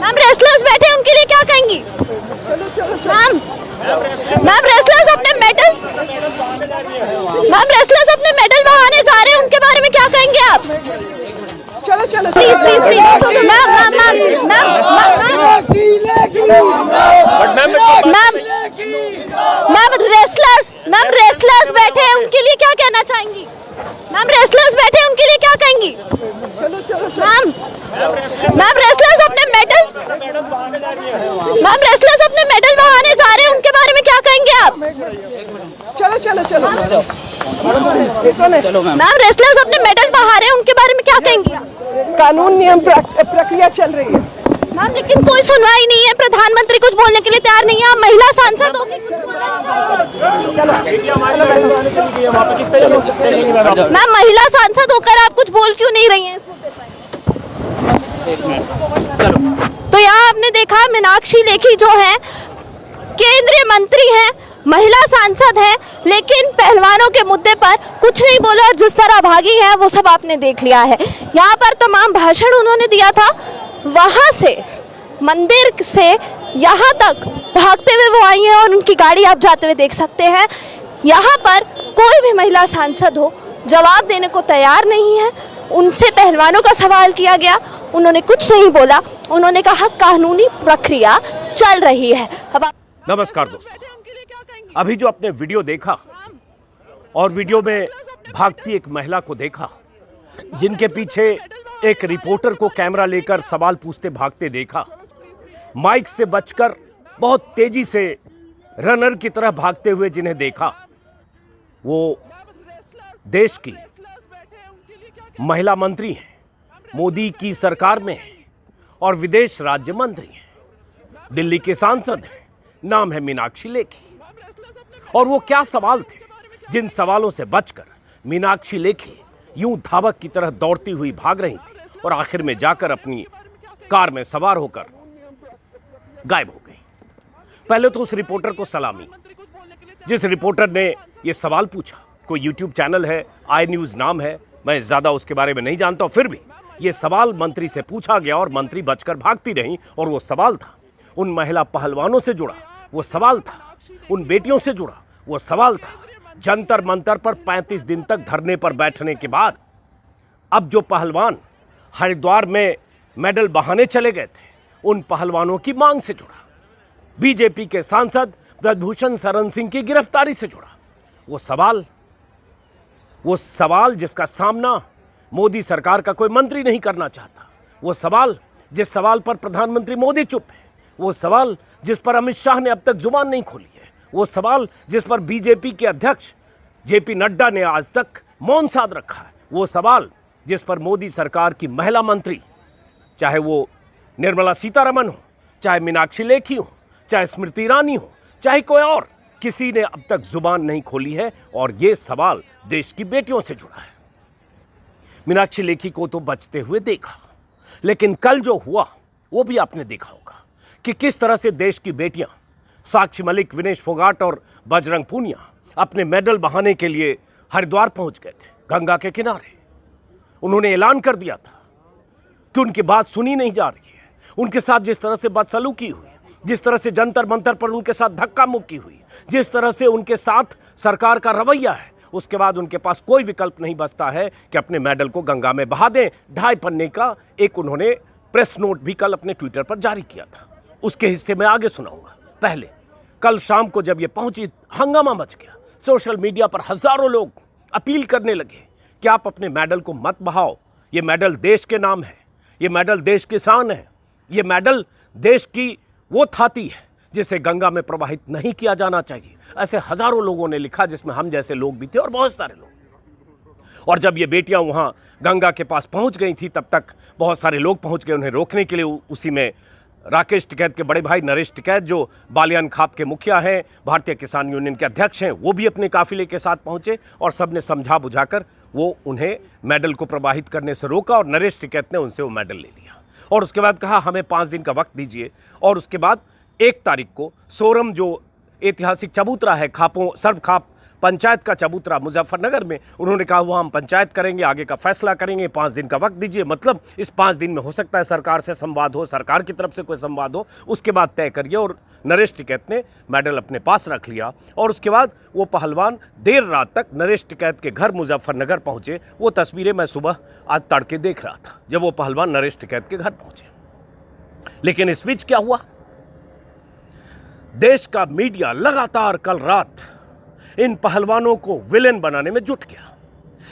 Ma'am wrestlers बैठे उनके लिए क्या कहेंगी? मैम रेसलर्स अपने मेडल बहाने जा रहे हैं, उनके बारे में क्या कहेंगे आप? चलो चलो please please please ma'am wrestlers बैठे हैं उनके लिए क्या कहना चाहेंगी? मैम रेसलर्स बैठे हैं उनके लिए क्या कहेंगी? मैम रेसलर्स अपने मेडल बहाने जा रहे हैं, उनके बारे में क्या कहेंगे आप? चलो चलो चलो मैम रेसलर्स अपने मेडल बहा रहे हैं, उनके बारे में क्या कहेंगी? कानून नियम प्रक्रिया चल रही है मैम, लेकिन कोई सुनवाई नहीं है, प्रधानमंत्री कुछ बोलने के लिए तैयार नहीं है। आप महिला सांसद हो, मैम महिला सांसद होकर आप कुछ बोल क्यों नहीं रही हैं इस मुद्दे पर? तो यहाँ आपने देखा मीनाक्षी लेखी जो है केंद्रीय मंत्री हैं, महिला सांसद है, लेकिन पहलवानों के मुद्दे पर कुछ नहीं बोला और जिस तरह भागी है वो सब आपने देख लिया है। यहाँ पर तमाम भाषण उन्होंने दिया था, वहां से मंदिर से यहाँ तक भागते हुए वो आई हैं और उनकी गाड़ी आप जाते हुए देख सकते हैं। यहाँ पर कोई भी महिला सांसद हो जवाब देने को तैयार नहीं है। उनसे पहलवानों का सवाल किया गया, उन्होंने कुछ नहीं बोला। उन्होंने कहा कानूनी प्रक्रिया चल रही है। नमस्कार दोस्तों, अभी जो आपने वीडियो देखा और वीडियो में भागती एक महिला को देखा, जिनके पीछे एक रिपोर्टर को कैमरा लेकर सवाल पूछते भागते देखा, माइक से बचकर बहुत तेजी से रनर की तरह भागते हुए जिन्हें देखा, वो देश की महिला मंत्री हैं, मोदी की सरकार में हैं और विदेश राज्य मंत्री हैं, दिल्ली के सांसद हैं, नाम है मीनाक्षी लेखी। और वो क्या सवाल थे जिन सवालों से बचकर मीनाक्षी लेखी यूं धावक की तरह दौड़ती हुई भाग रही थी और आखिर में जाकर अपनी कार में सवार होकर गायब हो गई। पहले तो उस रिपोर्टर को सलामी, जिस रिपोर्टर ने ये सवाल पूछा। कोई यूट्यूब चैनल है, आई न्यूज़ नाम है, मैं ज़्यादा उसके बारे में नहीं जानता हूँ, फिर भी ये सवाल मंत्री से पूछा गया और मंत्री बचकर भागती रहीं। और वो सवाल था उन महिला पहलवानों से जुड़ा, वो सवाल था उन बेटियों से जुड़ा, वो सवाल था जंतर मंतर पर 35 दिन तक धरने पर बैठने के बाद अब जो पहलवान हरिद्वार में मेडल बहाने चले गए थे, उन पहलवानों की मांग से जुड़ा, बीजेपी के सांसद ब्रजभूषण शरण सिंह की गिरफ्तारी से जुड़ा। वो सवाल जिसका सामना मोदी सरकार का कोई मंत्री नहीं करना चाहता, वो सवाल जिस सवाल पर प्रधानमंत्री मोदी चुप है, वो सवाल जिस पर अमित शाह ने अब तक जुबान नहीं खोली है, वो सवाल जिस पर बीजेपी के अध्यक्ष जेपी नड्डा ने आज तक मौन साध रखा है, वो सवाल जिस पर मोदी सरकार की महिला मंत्री, चाहे वो निर्मला सीतारमण हो, चाहे मीनाक्षी लेखी हो, चाहे स्मृति ईरानी हो, चाहे कोई और, किसी ने अब तक जुबान नहीं खोली है। और ये सवाल देश की बेटियों से जुड़ा है। मीनाक्षी लेखी को तो बचते हुए देखा, लेकिन कल जो हुआ वो भी आपने देखा होगा कि किस तरह से देश की बेटियां साक्षी मलिक, विनेश फोगाट और बजरंग पूनिया अपने मेडल बहाने के लिए हरिद्वार पहुंच गए थे, गंगा के किनारे। उन्होंने ऐलान कर दिया था कि उनकी बात सुनी नहीं जा रही है। उनके साथ जिस तरह से बदसलूकी हुई, जिस तरह से जंतर मंतर पर उनके साथ धक्का मुक्की हुई, जिस तरह से उनके साथ सरकार का रवैया है, उसके बाद उनके पास कोई विकल्प नहीं बचता है कि अपने मेडल को गंगा में बहा दें। 2.5 पन्ने का एक उन्होंने प्रेस नोट भी कल अपने ट्विटर पर जारी किया था, उसके हिस्से में आगे सुनाऊंगा। पहले कल शाम को जब ये पहुंची, हंगामा मच गया। सोशल मीडिया पर हजारों लोग अपील करने लगे कि आप अपने मेडल को मत बहाओ, ये मेडल देश के नाम है, ये मेडल देश की शान है, ये मेडल देश की वो थाती है जिसे गंगा में प्रवाहित नहीं किया जाना चाहिए। ऐसे हजारों लोगों ने लिखा, जिसमें हम जैसे लोग भी थे और बहुत सारे लोग। और जब ये बेटियां वहां गंगा के पास पहुंच गई थी, तब तक बहुत सारे लोग पहुंच गए उन्हें रोकने के लिए। उसी में राकेश टिकैत के बड़े भाई नरेश टिकैत, जो बालियान खाप के मुखिया हैं, भारतीय किसान यूनियन के अध्यक्ष हैं, वो भी अपने काफिले के साथ पहुंचे और सबने समझा बुझाकर वो उन्हें मेडल को प्रवाहित करने से रोका। और नरेश टिकैत ने उनसे वो मेडल ले लिया और उसके बाद कहा हमें 5 दिन का वक्त दीजिए। और उसके बाद 1 तारीख को सोरम, जो ऐतिहासिक चबूतरा है खापों सर्व खाप पंचायत का चबूतरा मुजफ्फरनगर में, उन्होंने कहा वहाँ हम पंचायत करेंगे, आगे का फैसला करेंगे, 5 दिन का वक्त दीजिए। मतलब इस 5 दिन में हो सकता है सरकार से संवाद हो, सरकार की तरफ से कोई संवाद हो, उसके बाद तय करिए। और नरेश टिकैत ने मेडल अपने पास रख लिया और उसके बाद वो पहलवान देर रात तक नरेश टिकैत के घर मुजफ्फरनगर पहुँचे। वो तस्वीरें मैं सुबह आज तड़के देख रहा था जब वो पहलवान नरेश टिकैत के घर पहुँचे। लेकिन इस बीच क्या हुआ, देश का मीडिया लगातार कल रात इन पहलवानों को विलेन बनाने में जुट गया।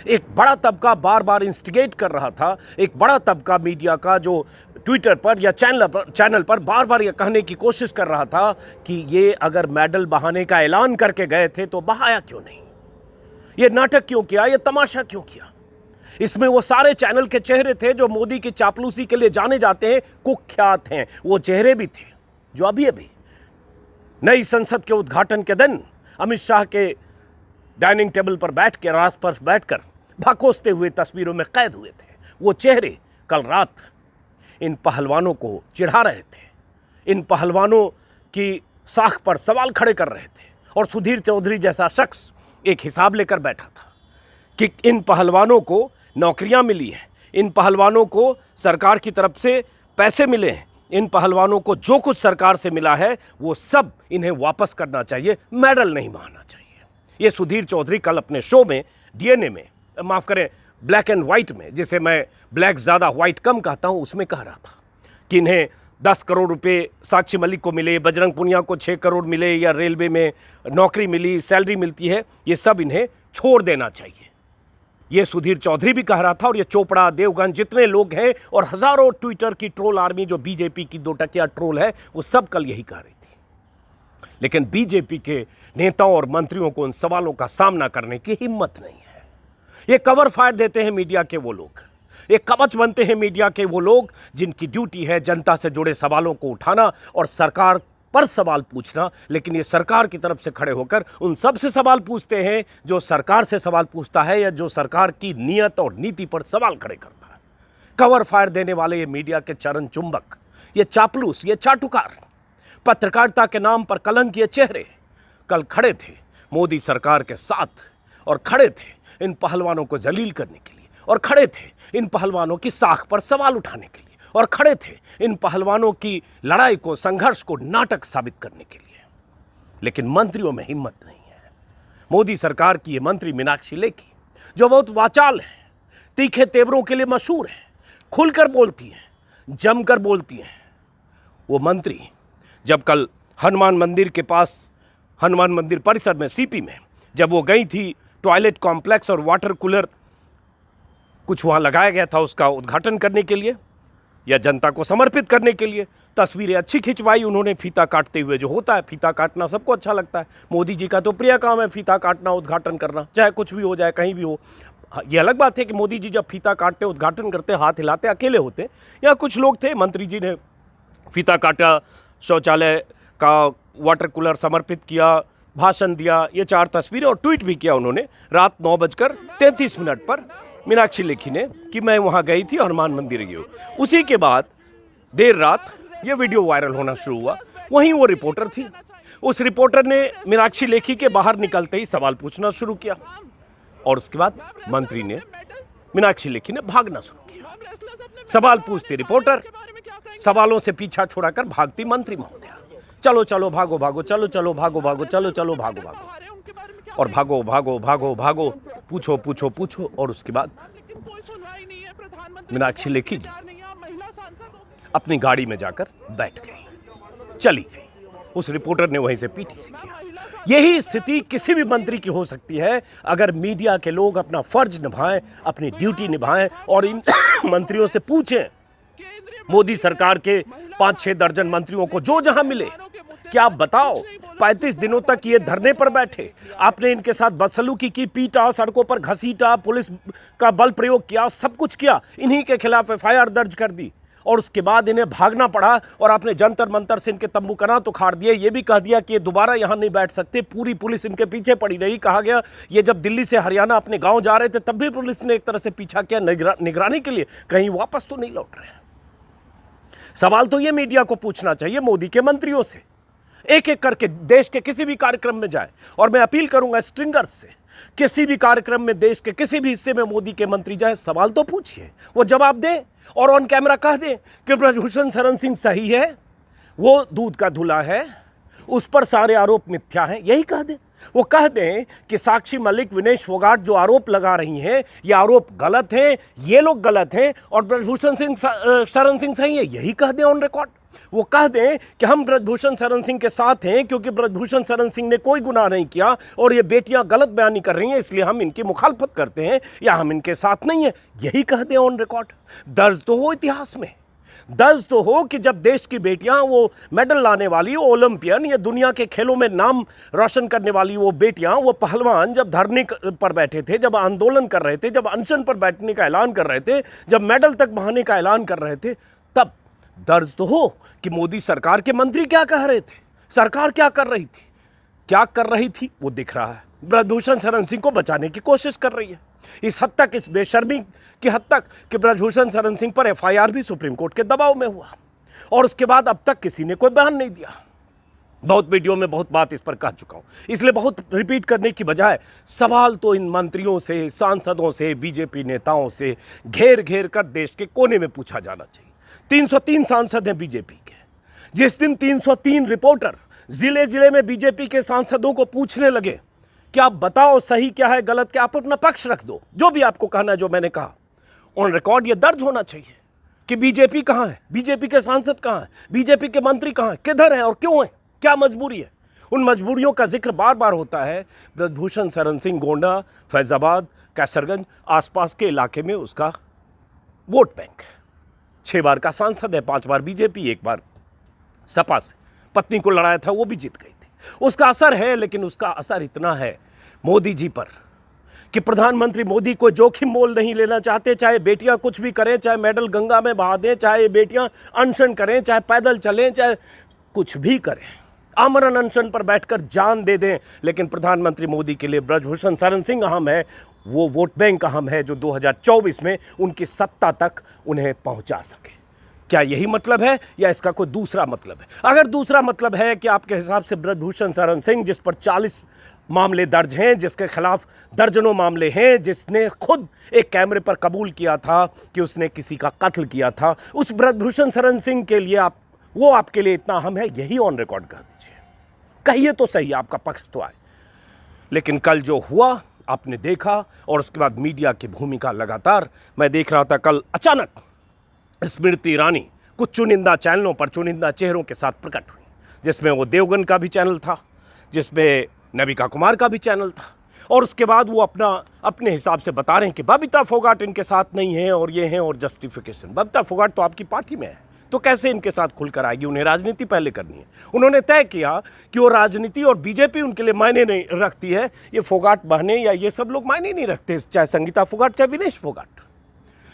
एक बड़ा तबका बार बार इंस्टिगेट कर रहा था, एक बड़ा तबका मीडिया का जो ट्विटर पर या चैनल पर बार बार यह कहने की कोशिश कर रहा था कि ये अगर मेडल बहाने का ऐलान करके गए थे तो बहाया क्यों नहीं, ये नाटक क्यों किया, ये तमाशा क्यों किया। इसमें वो सारे चैनल के चेहरे थे जो मोदी की चापलूसी के लिए जाने जाते हैं, कुख्यात हैं। वो चेहरे भी थे जो अभी अभी नई संसद के उद्घाटन के दिन अमित शाह के डाइनिंग टेबल पर बैठ के रास पर बैठकर भकोसते हुए तस्वीरों में कैद हुए थे। वो चेहरे कल रात इन पहलवानों को चिढ़ा रहे थे, इन पहलवानों की साख पर सवाल खड़े कर रहे थे। और सुधीर चौधरी जैसा शख्स एक हिसाब लेकर बैठा था कि इन पहलवानों को नौकरियां मिली हैं, इन पहलवानों को सरकार की तरफ से पैसे मिले हैं, इन पहलवानों को जो कुछ सरकार से मिला है वो सब इन्हें वापस करना चाहिए, मेडल नहीं मांगना चाहिए। ये सुधीर चौधरी कल अपने शो में डीएनए में, माफ़ करें ब्लैक एंड वाइट में, जिसे मैं ब्लैक ज़्यादा वाइट कम कहता हूँ, उसमें कह रहा था कि इन्हें 10 करोड़ रुपए साक्षी मलिक को मिले, बजरंग पुनिया को 6 करोड़ मिले, या रेलवे में नौकरी मिली, सैलरी मिलती है, ये सब इन्हें छोड़ देना चाहिए। ये सुधीर चौधरी भी कह रहा था और ये चोपड़ा, देवगन, जितने लोग हैं और हजारों ट्विटर की ट्रोल आर्मी जो बीजेपी की 2 टकिया ट्रोल है, वो सब कल यही कह रही थी। लेकिन बीजेपी के नेताओं और मंत्रियों को उन सवालों का सामना करने की हिम्मत नहीं है। ये कवर फायर देते हैं मीडिया के वो लोग, ये कवच बनते हैं मीडिया के वो लोग जिनकी ड्यूटी है जनता से जुड़े सवालों को उठाना और सरकार पर सवाल पूछना। लेकिन ये सरकार की तरफ से खड़े होकर उन सब से सवाल पूछते हैं जो सरकार से सवाल पूछता है या जो सरकार की नीयत और नीति पर सवाल खड़े करता है। कवर फायर देने वाले ये मीडिया के चरण चुंबक, ये चापलूस, ये चाटुकार, पत्रकारिता के नाम पर कलंक ये चेहरे कल खड़े थे मोदी सरकार के साथ और खड़े थे इन पहलवानों को जलील करने के लिए, और खड़े थे इन पहलवानों की साख पर सवाल उठाने के लिए, और खड़े थे इन पहलवानों की लड़ाई को, संघर्ष को नाटक साबित करने के लिए। लेकिन मंत्रियों में हिम्मत नहीं है। मोदी सरकार की ये मंत्री मीनाक्षी लेखी जो बहुत वाचाल है, तीखे तेवरों के लिए मशहूर है, खुलकर बोलती हैं, जमकर बोलती हैं, वो मंत्री जब कल हनुमान मंदिर के पास, हनुमान मंदिर परिसर में सीपी में जब वो गई थी, टॉयलेट कॉम्प्लेक्स और वाटर कूलर कुछ वहाँ लगाया गया था उसका उद्घाटन करने के लिए या जनता को समर्पित करने के लिए, तस्वीरें अच्छी खिंचवाई उन्होंने फीता काटते हुए। जो होता है फीता काटना सबको अच्छा लगता है, मोदी जी का तो प्रिय काम है फीता काटना, उद्घाटन करना, चाहे कुछ भी हो जाए, कहीं भी हो। ये अलग बात है कि मोदी जी जब फीता काटते, उद्घाटन करते, हाथ हिलाते, अकेले होते, या कुछ लोग थे, मंत्री जी ने फीता काटा, शौचालय का वाटर कूलर समर्पित किया, भाषण दिया, ये 4 तस्वीरें, और ट्वीट भी किया उन्होंने रात 9:33 पर मीनाक्षी लेखी ने कि मैं वहाँ गई थी, हनुमान मंदिर गई हूँ। उसी के बाद देर रात ये वीडियो वायरल होना शुरू हुआ। वहीं वो रिपोर्टर थी, उस रिपोर्टर ने मीनाक्षी लेखी के बाहर निकलते ही सवाल पूछना शुरू किया और उसके बाद मंत्री ने, मीनाक्षी लेखी ने भागना शुरू किया। सवाल पूछती रिपोर्टर, सवालों से पीछा छुड़ाकर भागती मंत्री महोदया। चलो चलो भागो भागो, चलो चलो भागो भागो, चलो चलो भागो भागो, और भागो भागो भागो भागो, पूछो पूछो पूछो। और उसके बाद मीनाक्षी लेखी अपनी गाड़ी में जाकर बैठ गई, चली गई। उस रिपोर्टर ने वहीं से पीटीसी किया। यही स्थिति किसी भी मंत्री की हो सकती है अगर मीडिया के लोग अपना फर्ज निभाएं, अपनी ड्यूटी निभाएं और इन मंत्रियों से पूछें, मोदी सरकार के 5-6 दर्जन मंत्रियों को जो जहां मिले, क्या आप बताओ 35 दिनों तक ये धरने पर बैठे, आपने इनके साथ बदसलूकी की, पीटा, सड़कों पर घसीटा, पुलिस का बल प्रयोग किया, सब कुछ किया, इन्हीं के खिलाफ एफआईआर दर्ज कर दी, और उसके बाद इन्हें भागना पड़ा और आपने जंतर मंतर से इनके तंबू कनात उखाड़ दिए। ये भी कह दिया कि ये दोबारा यहाँ नहीं बैठ सकते, पूरी पुलिस इनके पीछे पड़ी रही। कहा गया ये जब दिल्ली से हरियाणा अपने गाँव जा रहे थे तब भी पुलिस ने एक तरह से पीछा किया निगरानी के लिए, कहीं वापस तो नहीं लौट रहे हैं। सवाल तो ये मीडिया को पूछना चाहिए मोदी के मंत्रियों से, एक एक करके देश के किसी भी कार्यक्रम में जाए, और मैं अपील करूंगा स्ट्रिंगर्स से, किसी भी कार्यक्रम में देश के किसी भी हिस्से में मोदी के मंत्री जाए, सवाल तो पूछिए, वो जवाब दें और ऑन कैमरा कह दें कि ब्रजभूषण शरण सिंह सही है, वो दूध का धुला है, उस पर सारे आरोप मिथ्या हैं, यही कह दें। वो कह दें कि साक्षी मलिक, विनेश फोगाट जो आरोप लगा रही हैं, ये आरोप गलत हैं, ये लोग गलत हैं और ब्रजभूषण शरण सिंह सही है, यही कह दें ऑन रिकॉर्ड। वो कह दें कि हम ब्रजभूषण शरण सिंह के साथ हैं क्योंकि ब्रजभूषण शरण सिंह ने कोई गुनाह नहीं किया और ये बेटियां गलत बयानी कर रही हैं, इसलिए हम इनकी मुखालफत करते हैं या हम इनके साथ नहीं हैं, यही कह दें ऑन रिकॉर्ड। दर्ज तो हो इतिहास में, दर्ज तो हो कि जब देश की बेटियां वो मेडल लाने वाली, वो ओलंपियन या दुनिया के खेलों में नाम रोशन करने वाली वो बेटियां, वो पहलवान जब धरने पर बैठे थे, जब आंदोलन कर रहे थे, जब अनशन पर बैठने का ऐलान कर रहे थे, जब मेडल तक बहाने का ऐलान कर रहे थे, तब दर्ज तो हो कि मोदी सरकार के मंत्री क्या कह रहे थे, सरकार क्या कर रही थी, क्या कर रही थी वो दिख रहा है। ब्रजभूषण शरण सिंह को बचाने की कोशिश कर रही है, इस हद तक, इस बेशर्मी की हद तक कि ब्रजभूषण शरण सिंह पर एफआईआर भी सुप्रीम कोर्ट के दबाव में हुआ और उसके बाद अब तक किसी ने कोई बयान नहीं दिया। बहुत वीडियो में बहुत बात इस पर कह चुका हूं, इसलिए बहुत रिपीट करने की बजाय सवाल तो इन मंत्रियों से, सांसदों से, बीजेपी नेताओं से घेर घेर कर देश के कोने में पूछा जाना चाहिए। 303 सांसद हैं बीजेपी के। जिस दिन 303 रिपोर्टर जिले जिले में बीजेपी के सांसदों को पूछने लगे कि आप बताओ सही क्या है, गलत क्या, आप अपना पक्ष रख दो, जो भी आपको कहना है, जो मैंने कहा ऑन रिकॉर्ड ये दर्ज होना चाहिए कि बीजेपी कहां है, बीजेपी के सांसद कहां है, बीजेपी के मंत्री कहां है, किधर है और क्यों है, क्या मजबूरी है। उन मजबूरियों का जिक्र बार बार होता है। ब्रजभूषण शरण सिंह गोंडा, फैजाबाद, कैसरगंज आसपास के इलाके में उसका वोट बैंक, 6 बार का सांसद है, 5 बार बीजेपी, 1 बार सपा से पत्नी को लड़ाया था, वो भी जीत गई थी। उसका असर है, लेकिन उसका असर इतना है मोदी जी पर कि प्रधानमंत्री मोदी को जोखिम मोल नहीं लेना चाहते, चाहे बेटियां कुछ भी करें, चाहे मेडल गंगा में बहा दें, चाहे बेटियां अनशन करें, चाहे पैदल चलें, चाहे कुछ भी करें, आमरण अनशन पर बैठकर जान दे दें, लेकिन प्रधानमंत्री मोदी के लिए ब्रजभूषण शरण सिंह अहम है, वो वोट बैंक अहम है जो 2024 में उनकी सत्ता तक उन्हें पहुंचा सके। क्या यही मतलब है या इसका कोई दूसरा मतलब है? अगर दूसरा मतलब है कि आपके हिसाब से ब्रजभूषण शरण सिंह, जिस पर 40 मामले दर्ज हैं, जिसके खिलाफ दर्जनों मामले हैं, जिसने खुद एक कैमरे पर कबूल किया था कि उसने किसी का कत्ल किया था, उस ब्रजभूषण शरण सिंह के लिए वो आपके लिए इतना अहम है, यही ऑन रिकॉर्ड कर दीजिए, कहिए तो सही, आपका पक्ष तो आए। लेकिन कल जो हुआ आपने देखा, और उसके बाद मीडिया की भूमिका लगातार मैं देख रहा था। कल अचानक स्मृति ईरानी कुछ चुनिंदा चैनलों पर चुनिंदा चेहरों के साथ प्रकट हुई, जिसमें वो देवगन का भी चैनल था, जिसमें नविका कुमार का भी चैनल था, और उसके बाद वो अपने हिसाब से बता रहे हैं कि बबीता फोगाट इनके साथ नहीं है और ये हैं, और जस्टिफिकेशन। बबीता फोगाट तो आपकी पार्टी में है, तो कैसे इनके साथ खुलकर आएगी? उन्हें राजनीति पहले करनी है। उन्होंने तय किया कि वो राजनीति और बीजेपी उनके लिए मायने नहीं रखती है, ये फोगाट बहने या ये सब लोग मायने नहीं रखते, चाहे संगीता फोगाट, चाहे विनेश फोगाट।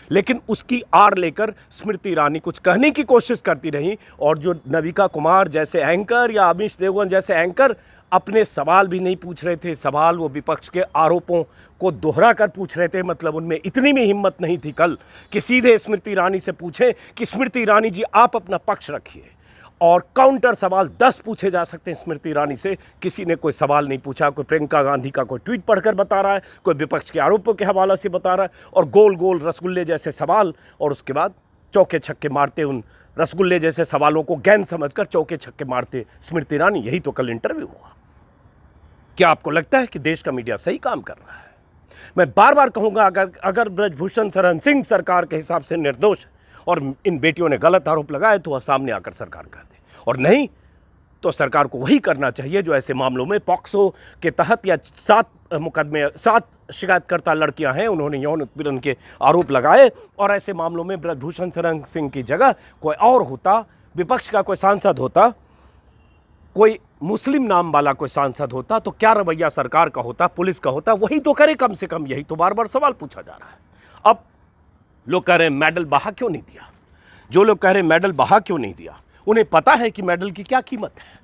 लेकिन उसकी आड़ लेकर स्मृति ईरानी कुछ कहने की कोशिश करती रही, और जो नविका कुमार जैसे एंकर या अमीश देवगन जैसे एंकर अपने सवाल भी नहीं पूछ रहे थे, सवाल वो विपक्ष के आरोपों को दोहरा कर पूछ रहे थे। मतलब उनमें इतनी भी हिम्मत नहीं थी कल कि सीधे स्मृति ईरानी से पूछें कि स्मृति ईरानी जी आप अपना पक्ष रखिए, और काउंटर सवाल 10 पूछे जा सकते हैं स्मृति ईरानी से। किसी ने कोई सवाल नहीं पूछा। कोई प्रियंका गांधी का कोई ट्वीट पढ़कर बता रहा है, कोई विपक्ष के आरोपों के हवाला से बता रहा है, और गोल गोल रसगुल्ले जैसे सवाल, और उसके बाद चौके छक्के मारते, उन रसगुल्ले जैसे सवालों को गेंद समझकर चौके छक्के मारते स्मृति ईरानी। यही तो कल इंटरव्यू हुआ। क्या आपको लगता है कि देश का मीडिया सही काम कर रहा है? मैं बार बार कहूंगा, अगर ब्रजभूषण शरण सिंह सरकार के हिसाब से निर्दोष और इन बेटियों ने गलत आरोप लगाए तो वह सामने आकर सरकार कह दे, और नहीं तो सरकार को वही करना चाहिए जो ऐसे मामलों में पॉक्सो के तहत या 7 शिकायतकर्ता लड़कियां हैं, उन्होंने यौन उत्पीड़न के आरोप लगाए, और ऐसे मामलों में ब्रजभूषण शरण सिंह की जगह कोई और होता, विपक्ष का कोई सांसद होता, कोई मुस्लिम नाम वाला कोई सांसद होता, तो क्या रवैया सरकार का होता, पुलिस का होता? वही तो करे कम से कम। यही तो बार बार सवाल पूछा जा रहा है। अब लोग कह रहे हैं मेडल बहा क्यों नहीं दिया। जो लोग कह रहे हैं मेडल बहा क्यों नहीं दिया, उन्हें पता है कि मेडल की क्या कीमत है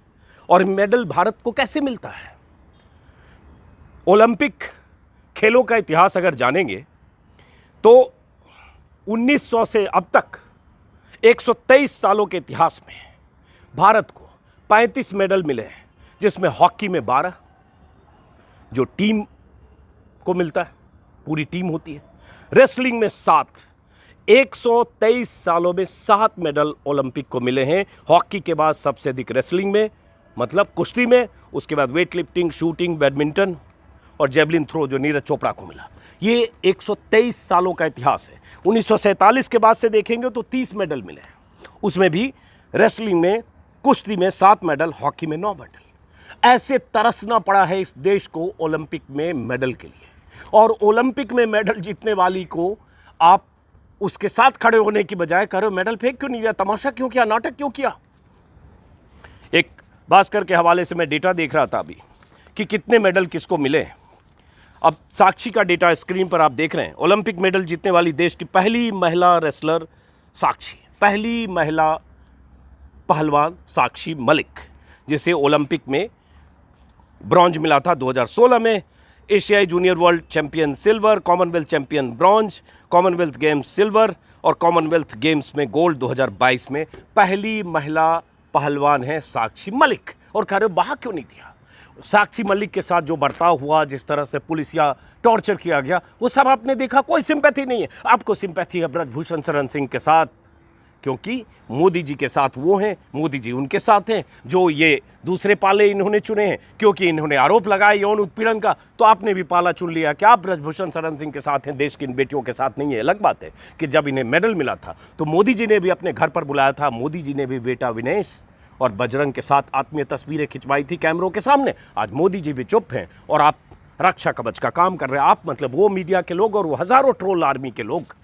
और मेडल भारत को कैसे मिलता है। ओलंपिक खेलों का इतिहास अगर जानेंगे तो 1900 से अब तक 123 सालों के इतिहास में भारत को 35 मेडल मिले हैं, जिसमें हॉकी में 12 जो टीम को मिलता है, पूरी टीम होती है। रेसलिंग में 7, 123 सालों में 7 मेडल ओलंपिक को मिले हैं। हॉकी के बाद सबसे अधिक रेसलिंग में, मतलब कुश्ती में, उसके बाद वेट लिफ्टिंग, शूटिंग, बैडमिंटन और जेवलिन थ्रो जो नीरज चोपड़ा को मिला। ये 123 सालों का इतिहास है। 1947 के बाद से देखेंगे तो 30 मेडल मिले हैं, उसमें भी रेसलिंग में, कुश्ती में 7 मेडल, हॉकी में 9 मेडल। ऐसे तरसना पड़ा है इस देश को ओलंपिक में मेडल के लिए, और ओलंपिक में मेडल जीतने वाली को आप उसके साथ खड़े होने की बजाय करो मेडल फेंक क्यों नहीं दिया, तमाशा क्यों किया, नाटक क्यों किया। एक भास्कर के हवाले से मैं डेटा देख रहा था अभी कि कितने मेडल किसको मिले। अब साक्षी का डेटा स्क्रीन पर आप देख रहे हैं। ओलंपिक मेडल जीतने वाली देश की पहली महिला रेसलर साक्षी, पहली महिला पहलवान साक्षी मलिक, जिसे ओलंपिक में ब्रॉन्ज मिला था 2016 में। एशियाई junior world champion silver, Commonwealth champion bronze, Commonwealth games silver और कॉमनवेल्थ गेम्स में गोल्ड 2022 में पहली महिला पहलवान है साक्षी मलिक। और कह रहे हो बाहर क्यों नहीं दिया। साक्षी मलिक के साथ जो बर्ताव हुआ, जिस तरह से पुलिस या टॉर्चर किया गया, वो सब आपने देखा। कोई सिंपैथी नहीं है। आपको सिंपैथी है ब्रजभूषण शरण सिंह के साथ, क्योंकि मोदी जी के साथ वो हैं, मोदी जी उनके साथ हैं। जो ये दूसरे पाले इन्होंने चुने हैं, क्योंकि इन्होंने आरोप लगाए यौन उत्पीड़न का, तो आपने भी पाला चुन लिया कि आप ब्रजभूषण शरण सिंह के साथ हैं, देश की इन बेटियों के साथ नहीं है। अलग बात है कि जब इन्हें मेडल मिला था तो मोदी जी ने भी अपने घर पर बुलाया था, मोदी जी ने भी बेटा विनेश और बजरंग के साथ आत्मीय तस्वीरें खिंचवाई थी कैमरों के सामने। आज मोदी जी भी चुप हैं और आप रक्षा कवच का काम कर रहे हैं। आप मतलब वो मीडिया के लोग और वो हज़ारों ट्रोल आर्मी के लोग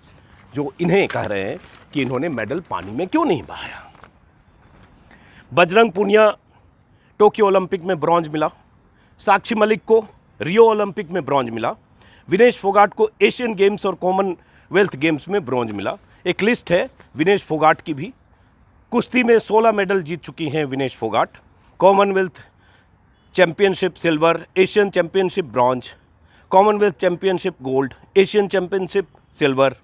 जो इन्हें कह रहे हैं कि इन्होंने मेडल पानी में क्यों नहीं बहाया। बजरंग पूनिया टोक्यो ओलंपिक में ब्रॉन्ज मिला, साक्षी मलिक को रियो ओलंपिक में ब्रॉन्ज मिला, विनेश फोगाट को एशियन गेम्स और कॉमनवेल्थ गेम्स में ब्रॉन्ज मिला। एक लिस्ट है विनेश फोगाट की भी। कुश्ती में 16 मेडल जीत चुकी हैं Vinesh Phogat. Commonwealth championship silver, Asian championship bronze, Commonwealth championship gold, Asian championship silver,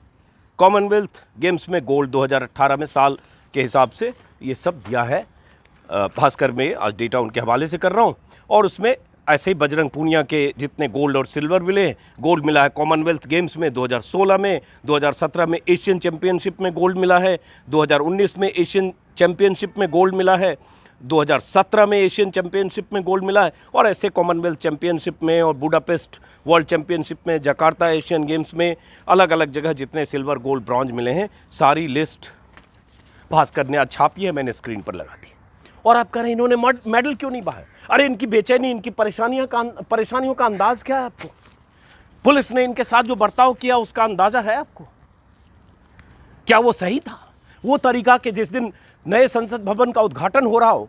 Commonwealth games में गोल्ड 2018 में। साल के हिसाब से ये सब दिया है भास्कर में, आज डेटा उनके हवाले से कर रहा हूँ। और उसमें ऐसे ही बजरंग पूनिया के जितने गोल्ड और सिल्वर मिले, गोल्ड मिला है कॉमनवेल्थ गेम्स में 2016 में, 2017 में एशियन चैंपियनशिप में गोल्ड मिला है, 2019 में एशियन चैंपियनशिप में गोल्ड मिला है, 2017 में एशियन चैंपियनशिप में गोल्ड मिला है। और ऐसे कॉमनवेल्थ चैंपियनशिप में और बुडापेस्ट वर्ल्ड चैंपियनशिप में, जकार्ता एशियन गेम्स में, अलग अलग जगह जितने सिल्वर गोल्ड ब्रॉन्ज मिले हैं, सारी लिस्ट भास्कर ने आज छापी है, मैंने स्क्रीन पर लगा दी। और आप कह रहे हैं इन्होंने मेडल क्यों नहीं बहाया। अरे इनकी बेचैनी, इनकी परेशानियों का अंदाज क्या है आपको। पुलिस ने इनके साथ जो बर्ताव किया उसका अंदाजा है आपको। क्या वो सही था? वो तरीका कि जिस दिन नए संसद भवन का उद्घाटन हो रहा हो,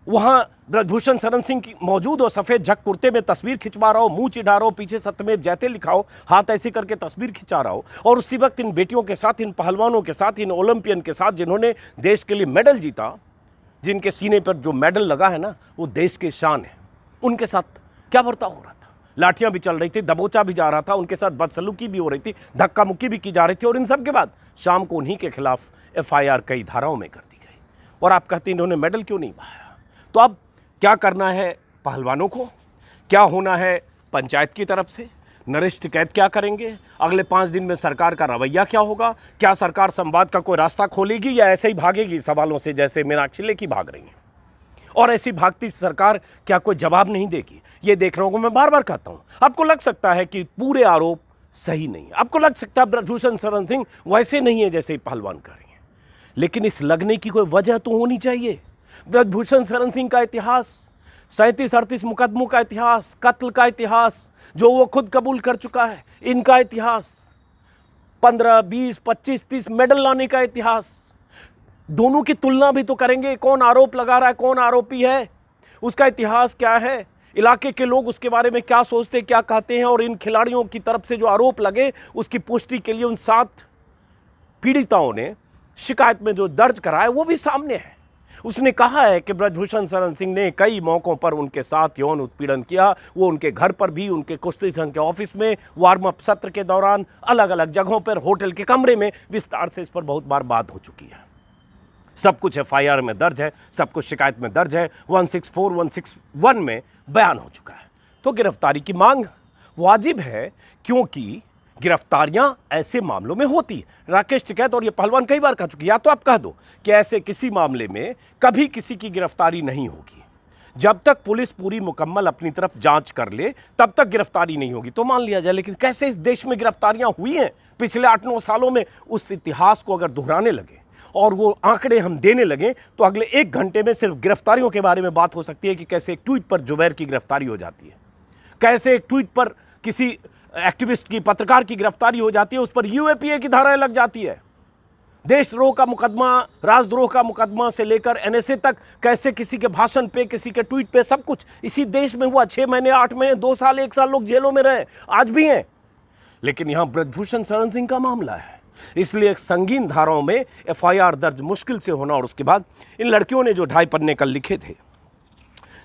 वहां ब्रजभूषण शरण सिंह की मौजूद हो, सफेद झक कुर्ते में तस्वीर खिंचवा रहा हो, मुंह चिढ़ा रहा हो, पीछे सत्यमेव जयते लिखा हो, हाथ ऐसे करके तस्वीर खिंचा रहा हो, और उसी वक्त इन बेटियों के साथ, इन पहलवानों के साथ, इन ओलंपियन के साथ जिन्होंने देश के लिए मेडल जीता, जिनके सीने पर जो मेडल लगा है ना, वो देश की शान है, उनके साथ क्या बर्ताव हो रहा था। लाठियां भी चल रही थी, दबोचा भी जा रहा था, उनके साथ बदसलूकी भी हो रही थी, धक्का मुक्की भी की जा रही थी। और इन सब के बाद शाम को उन्हीं के खिलाफ FIR कई धाराओं में कर दी गई। और आप कहते हैं इन्होंने मेडल क्यों नहीं पाया। तो अब क्या करना है पहलवानों को, क्या होना है पंचायत की तरफ से, नरेश टिकैत क्या करेंगे, अगले 5 दिन में सरकार का रवैया क्या होगा, क्या सरकार संवाद का कोई रास्ता खोलेगी या ऐसे ही भागेगी सवालों से जैसे मीनाक्षी लेखी भाग रही हैं। और ऐसी भागती सरकार क्या कोई जवाब नहीं देगी, ये देखने को मैं बार बार कहता हूँ। आपको लग सकता है कि पूरे आरोप सही नहीं है, आपको लग सकता है ब्रजभूषण शरण सिंह वैसे नहीं है जैसे पहलवान कर रही हैं, लेकिन इस लगने की कोई वजह तो होनी चाहिए। ब्रजभूषण शरण सिंह का इतिहास, 37-38 मुकदमों का इतिहास, कत्ल का इतिहास जो वो खुद कबूल कर चुका है, इनका इतिहास, 15, 20, 25, 30 मेडल लाने का इतिहास, दोनों की तुलना भी तो करेंगे। कौन आरोप लगा रहा है, कौन आरोपी है, उसका इतिहास क्या है, इलाके के लोग उसके बारे में क्या सोचते, क्या कहते हैं। और इन खिलाड़ियों की तरफ से जो आरोप लगे उसकी पुष्टि के लिए उन 7 पीड़िताओं ने शिकायत में जो दर्ज कराया वो भी सामने है। उसने कहा है कि ब्रजभूषण शरण सिंह ने कई मौकों पर उनके साथ यौन उत्पीड़न किया, वो उनके घर पर भी, उनके कुश्ती संघ के ऑफिस में, वार्म अप सत्र के दौरान, अलग अलग जगहों पर, होटल के कमरे में, विस्तार से इस पर बहुत बार बात हो चुकी है। सब कुछ एफआईआर में दर्ज है, सब कुछ शिकायत में दर्ज है, 164, 161 में बयान हो चुका है। तो गिरफ्तारी की मांग वाजिब है, क्योंकि गिरफ्तारियां ऐसे मामलों में होती है। राकेश टिकैत और ये पहलवान कई बार कह चुके, या तो आप कह दो कि ऐसे किसी मामले में कभी किसी की गिरफ्तारी नहीं होगी, जब तक पुलिस पूरी मुकम्मल अपनी तरफ जांच कर ले तब तक गिरफ्तारी नहीं होगी, तो मान लिया जाए। लेकिन कैसे इस देश में गिरफ्तारियां हुई हैं पिछले 8-9 सालों में, उस इतिहास को अगर दोहराने लगे और वो आंकड़े हम देने लगे तो अगले 1 घंटे में सिर्फ गिरफ्तारियों के बारे में बात हो सकती है कि कैसे एक ट्वीट पर जुबैर की गिरफ्तारी हो जाती है, कैसे एक ट्वीट पर किसी एक्टिविस्ट की, पत्रकार की गिरफ्तारी हो जाती है, उस पर यूएपीए की धाराएं लग जाती है। देशद्रोह का मुकदमा, राजद्रोह का मुकदमा से लेकर एनएसए तक, कैसे किसी के भाषण पे, किसी के ट्वीट पे, सब कुछ इसी देश में हुआ। 6 महीने, 8 महीने, 2 साल, 1 साल लोग जेलों में रहे, आज भी हैं। लेकिन यहां ब्रजभूषण शरण सिंह का मामला है, इसलिए संगीन धाराओं में एफआईआर दर्ज मुश्किल से होना। और उसके बाद इन लड़कियों ने जो 2.5 पन्ने कल लिखे थे,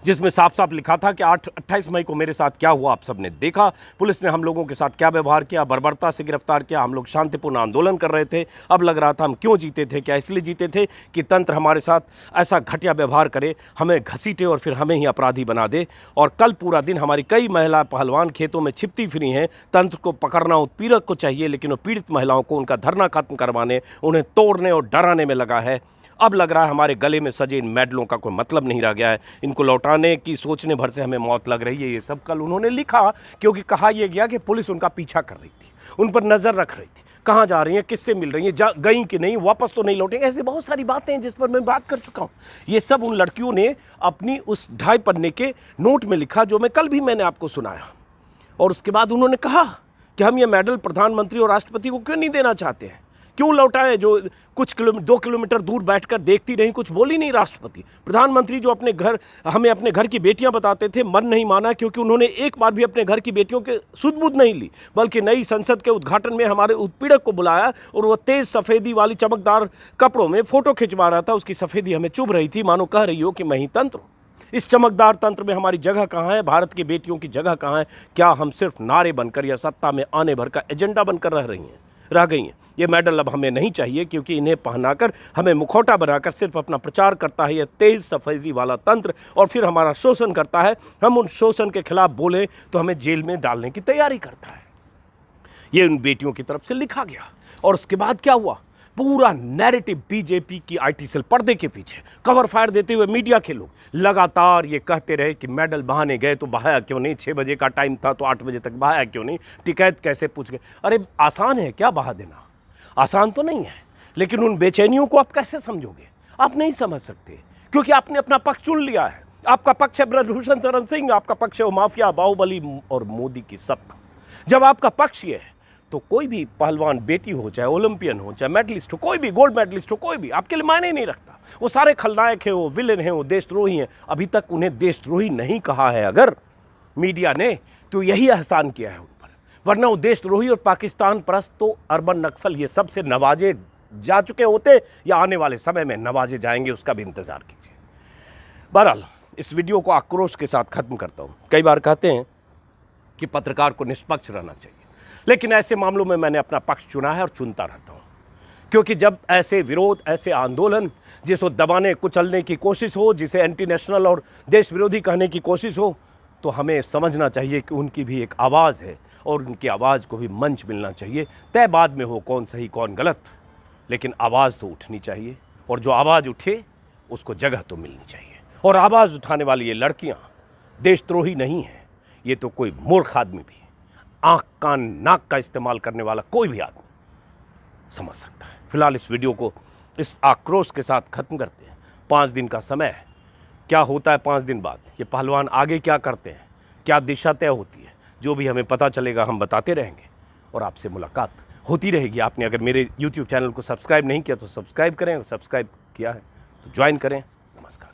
जिसमें साफ साफ लिखा था कि 28 मई को मेरे साथ क्या हुआ आप सबने देखा, पुलिस ने हम लोगों के साथ क्या व्यवहार किया, बर्बरता से गिरफ्तार किया, हम लोग शांतिपूर्ण आंदोलन कर रहे थे, अब लग रहा था हम क्यों जीते थे, क्या इसलिए जीते थे कि तंत्र हमारे साथ ऐसा घटिया व्यवहार करे, हमें घसीटे और फिर हमें ही अपराधी बना दे। और कल पूरा दिन हमारी कई महिला पहलवान खेतों में छिपती फिरी हैं। तंत्र को पकड़ना उत्पीड़क को चाहिए, लेकिन वो पीड़ित महिलाओं को उनका धरना खत्म करवाने, उन्हें तोड़ने और डराने में लगा है। अब लग रहा है हमारे गले में सजे इन मेडलों का कोई मतलब नहीं रह गया है, इनको लौटाने की सोचने भर से हमें मौत लग रही है। ये सब कल उन्होंने लिखा, क्योंकि कहा यह गया कि पुलिस उनका पीछा कर रही थी, उन पर नज़र रख रही थी, कहाँ जा रही हैं, किससे मिल रही हैं, गई कि नहीं, वापस तो नहीं लौटेंगे। ऐसी बहुत सारी बातें हैं जिस पर मैं बात कर चुका हूँ। ये सब उन लड़कियों ने अपनी उस 2.5 पन्ने के नोट में लिखा, जो मैं कल भी मैंने आपको सुनाया। और उसके बाद उन्होंने कहा कि हम ये मेडल प्रधानमंत्री और राष्ट्रपति को क्यों नहीं देना चाहते हैं, क्यों लौटाएं, जो कुछ 2 किलोमीटर दूर बैठकर देखती रही, कुछ बोली नहीं राष्ट्रपति। प्रधानमंत्री जो अपने घर, हमें अपने घर की बेटियां बताते थे, मन नहीं माना, क्योंकि उन्होंने एक बार भी अपने घर की बेटियों के सुध-बुध नहीं ली, बल्कि नई संसद के उद्घाटन में हमारे उत्पीड़क को बुलाया और वो तेज सफ़ेदी वाली चमकदार कपड़ों में फ़ोटो खिंचवा रहा था। उसकी सफ़ेदी हमें चुभ रही थी, मानो कह रही हो कि मैं ही तंत्र हूँ। इस चमकदार तंत्र में हमारी जगह कहाँ है, भारत की बेटियों की जगह कहाँ है? क्या हम सिर्फ नारे बनकर या सत्ता में आने भर का एजेंडा बनकर रह गई हैं? ये मेडल अब हमें नहीं चाहिए, क्योंकि इन्हें पहनाकर, हमें मुखौटा बनाकर सिर्फ अपना प्रचार करता है यह तेज सफ़ेदी वाला तंत्र, और फिर हमारा शोषण करता है। हम उन शोषण के खिलाफ बोले तो हमें जेल में डालने की तैयारी करता है। ये उन बेटियों की तरफ से लिखा गया। और उसके बाद क्या हुआ? पूरा नैरेटिव बीजेपी की आईटी सेल पर्दे के पीछे कवर फायर देते हुए मीडिया के लोग लगातार ये कहते रहे कि मेडल बहाने गए तो बहाया क्यों नहीं, 6 बजे का टाइम था तो 8 बजे तक बहाया क्यों नहीं, टिकैत कैसे पूछ गए। अरे आसान है क्या बहा देना? आसान तो नहीं है, लेकिन उन बेचैनियों को आप कैसे समझोगे? आप नहीं समझ सकते, क्योंकि आपने अपना पक्ष चुन लिया है। आपका पक्ष है ब्रजभूषण शरण सिंह, आपका पक्ष है वो माफिया, बाहुबली और मोदी की सत्ता। जब आपका पक्ष ये है तो कोई भी पहलवान बेटी हो, चाहे ओलंपियन हो, चाहे मेडलिस्ट हो, कोई भी गोल्ड मेडलिस्ट हो, कोई भी आपके लिए मायने नहीं रखता। वो सारे खलनायक हैं, वो विलेन हैं, वो देशद्रोही हैं। अभी तक उन्हें देशद्रोही नहीं कहा है अगर मीडिया ने, तो यही एहसान किया है उन पर, वरना वो देशद्रोही और पाकिस्तान परस्त तो अर्बन नक्सल ये सबसे नवाजे जा चुके होते, या आने वाले समय में नवाजे जाएंगे, उसका भी इंतजार कीजिए। बहरहाल इस वीडियो को आक्रोश के साथ खत्म करता हूँ। कई बार कहते हैं कि पत्रकार को निष्पक्ष रहना चाहिए, लेकिन ऐसे मामलों में मैंने अपना पक्ष चुना है और चुनता रहता हूँ, क्योंकि जब ऐसे विरोध, ऐसे आंदोलन जिसको दबाने कुचलने की कोशिश हो, जिसे एंटी नेशनल और देश विरोधी कहने की कोशिश हो, तो हमें समझना चाहिए कि उनकी भी एक आवाज़ है और उनकी आवाज़ को भी मंच मिलना चाहिए। तय बाद में हो कौन सही कौन गलत, लेकिन आवाज़ तो उठनी चाहिए, और जो आवाज़ उठे उसको जगह तो मिलनी चाहिए। और आवाज़ उठाने वाली ये लड़कियाँ देशद्रोही नहीं हैं, ये तो कोई मूर्ख आदमी भी, आँख कान नाक का इस्तेमाल करने वाला कोई भी आदमी समझ सकता है। फिलहाल इस वीडियो को इस आक्रोश के साथ ख़त्म करते हैं। 5 दिन का समय है, क्या होता है 5 दिन बाद, ये पहलवान आगे क्या करते हैं, क्या दिशा तय होती है, जो भी हमें पता चलेगा हम बताते रहेंगे और आपसे मुलाकात होती रहेगी। आपने अगर मेरे YouTube चैनल को सब्सक्राइब नहीं किया तो सब्सक्राइब करें, सब्सक्राइब किया है तो ज्वाइन करें। नमस्कार।